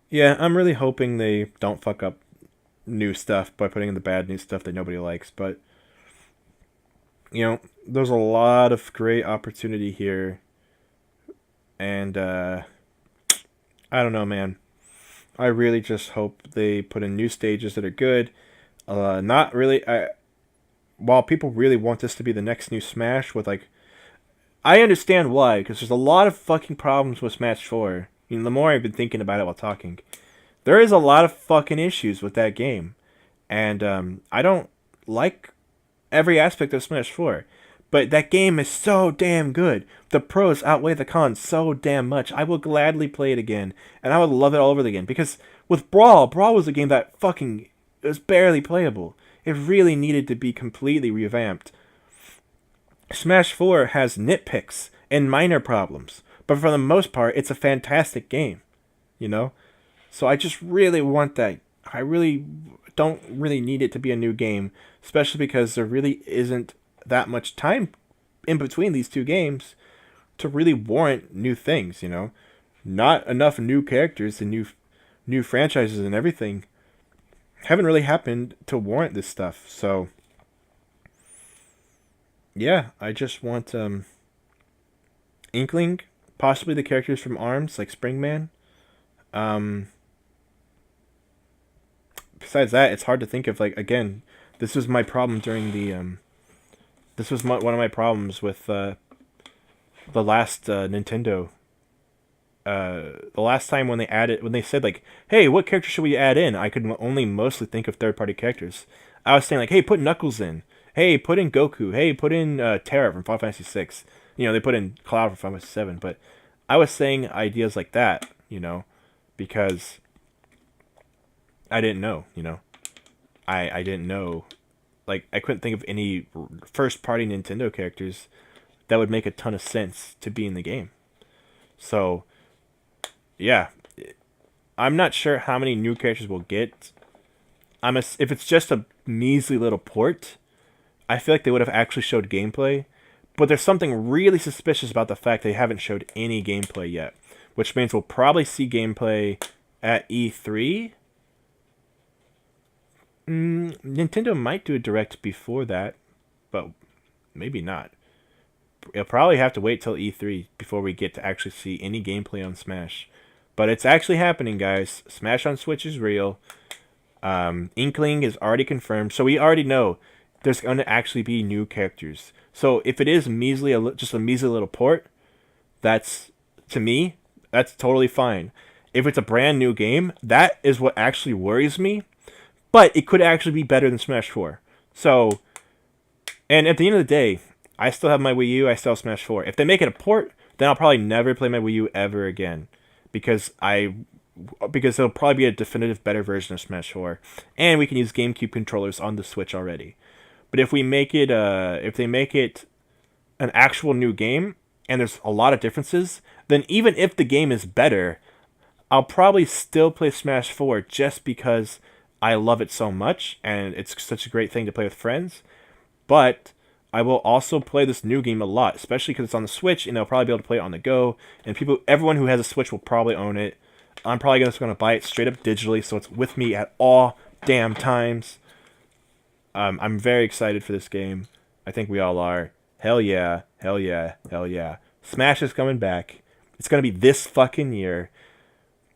Yeah, I'm really hoping they don't fuck up new stuff by putting in the bad new stuff that nobody likes, but you know, there's a lot of great opportunity here, and I don't know, man. I really just hope they put in new stages that are good. Not really. While people really want this to be the next new Smash, with like, I understand why, because there's a lot of fucking problems with Smash 4. You know, the more I've been thinking about it while talking, there is a lot of fucking issues with that game, and I don't like every aspect of Smash 4. But that game is so damn good. The pros outweigh the cons so damn much. I will gladly play it again, and I would love it all over again. Because with Brawl was a game that fucking, it was barely playable. It really needed to be completely revamped. Smash 4 has nitpicks and minor problems, but for the most part, it's a fantastic game, you know? So I just really want that. I really don't really need it to be a new game, especially because there really isn't that much time in between these two games to really warrant new things, you know? Not enough new characters and new franchises and everything haven't really happened to warrant this stuff. So yeah, I just want Inkling, possibly the characters from ARMS like Springman. Besides that, it's hard to think of, like, again, this was my problem during the one of my problems with the last Nintendo. The last time when they said like, hey, what character should we add in? I could only mostly think of third-party characters. I was saying like, hey, put Knuckles in. Hey, put in Goku. Hey, put in Terra from Final Fantasy VI. You know, they put in Cloud from Final Fantasy VII. But I was saying ideas like that, you know, because I didn't know, you know. I didn't know like I couldn't think of any first party Nintendo characters that would make a ton of sense to be in the game. So yeah, I'm not sure how many new characters we'll get. If it's just a measly little port, I feel like they would have actually showed gameplay. But there's something really suspicious about the fact they haven't showed any gameplay yet, which means we'll probably see gameplay at E3. Nintendo might do a direct before that, but maybe not. You'll probably have to wait till E3 before we get to actually see any gameplay on Smash. But it's actually happening, guys. Smash on Switch is real. Inkling is already confirmed, so we already know there's going to actually be new characters. So if it is just a measly little port, that's, to me, that's totally fine. If it's a brand new game, that is what actually worries me. But it could actually be better than Smash 4. So, and at the end of the day, I still have my Wii U, I still have Smash 4. If they make it a port, then I'll probably never play my Wii U ever again. Because it'll probably be a definitive better version of Smash 4. And we can use GameCube controllers on the Switch already. But if they make it an actual new game, and there's a lot of differences, then even if the game is better, I'll probably still play Smash 4 just because I love it so much, and it's such a great thing to play with friends. But I will also play this new game a lot, especially because it's on the Switch, and I'll probably be able to play it on the go. And everyone who has a Switch will probably own it. I'm probably just going to buy it straight up digitally, so it's with me at all damn times. I'm very excited for this game. I think we all are. Hell yeah, hell yeah, hell yeah. Smash is coming back. It's going to be this fucking year,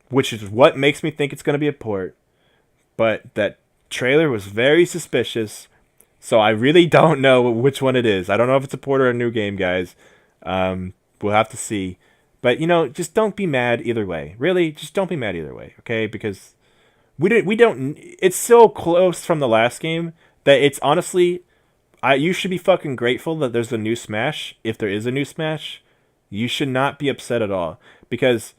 which is what makes me think it's going to be a port. But that trailer was very suspicious, so I really don't know which one it is. I don't know if it's a port or a new game, guys. We'll have to see. But, just don't be mad either way. Really, just don't be mad either way, okay? Because we don't. It's so close from the last game that it's honestly, you should be fucking grateful that there's a new Smash. If there is a new Smash, you should not be upset at all. Because,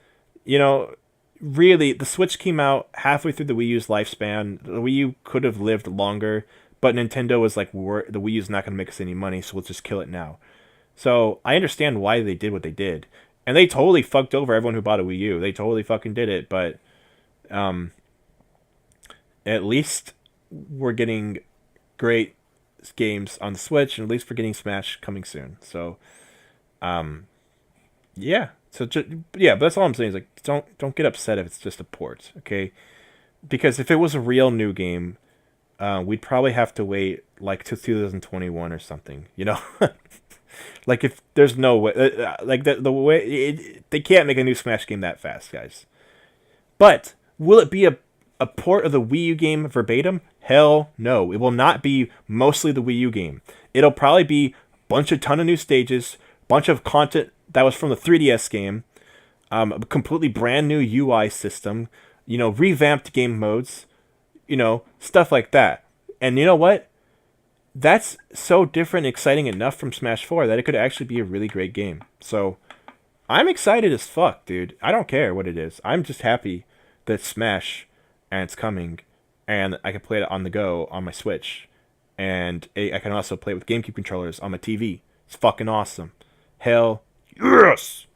really, the Switch came out halfway through the Wii U's lifespan. The Wii U could have lived longer, but Nintendo was like, the Wii U's not going to make us any money, so let's just kill it now. So I understand why they did what they did. And they totally fucked over everyone who bought a Wii U. They totally fucking did it, but at least we're getting great games on the Switch, and at least we're getting Smash coming soon. So, yeah. So, but that's all I'm saying is, like, don't get upset if it's just a port, okay? Because if it was a real new game, we'd probably have to wait, like, till 2021 or something, Like, if there's no way, like, the way, they can't make a new Smash game that fast, guys. But, will it be a port of the Wii U game verbatim? Hell no. It will not be mostly the Wii U game. It'll probably be a ton of new stages, bunch of content that was from the 3DS game, a completely brand new UI system, revamped game modes, stuff like that. And you know what? That's so different and exciting enough from Smash 4 that it could actually be a really great game. So, I'm excited as fuck, dude. I don't care what it is. I'm just happy that it's Smash, and it's coming, and I can play it on the go on my Switch. And I can also play it with GameCube controllers on my TV. It's fucking awesome. Hell yes!